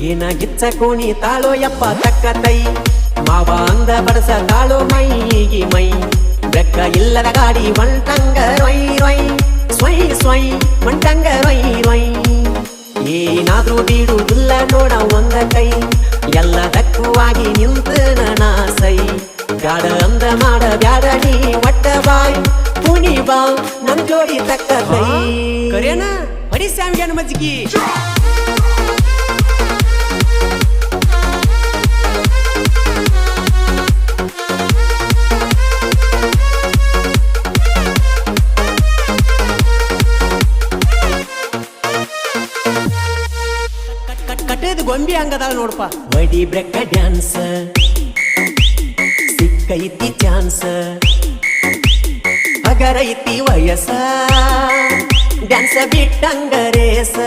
ಏನ ಗಿಚ್ಚ ಕೋಣಿ ತಾಳೋ ಯಪ್ಪ ತಕ್ಕ ತೈ ಮಾವ ಅಂದ ಬಡಸ ತಾಳೋ ಮೈಗಿ ಮೈ ಬೆಕ್ಕ ಇಲ್ಲದ ಗಾಡಿ ಒಂಟಂಗ ರೊಯ್ ರೊಯ್ ಸ್ವಯ್ ಸ್ವಯ್ ಒಂಟಂಗ ರೊಯ್ ರೊಯ್ ಏನಾದ್ರೂ ಬೀಡುವುದಿಲ್ಲ ನೋಡ ಒಂದ ಕೈ ಎಲ್ಲದಕ್ಕೂವಾಗಿ ನಿಂತ ನಾಸೈ ಬ್ಯಾಡ ಅಂದ ಮಾಡ ಬ್ಯಾಡ ನೀ ಒಟ್ಟ ಬಾಯ್ ಪುಣಿ ಬಾ ನಮ್ ಜೋಡಿ ತಕ್ಕ ಕೈ ಕರೇನ ಬಡಿ ಸ್ಯಾಮಿಗೆ ಮಜ್ಜಿಗೆ ಕಟ್ಟೇದು ಗೊಂಬಿ ಹಂಗದಾಳ ನೋಡಪ್ಪ ಬಡಿ ಬ್ರೆಕ್ಕ ಡ್ಯಾನ್ಸ್ ಸಿಕ್ಕೈತಿ ಚಾನ್ಸ್ ಅಗರೈತಿ ವಯಸ್ಸ ಡ್ಯಾನ್ಸ್ ಬಿಟ್ಟಂಗ ರೇಸ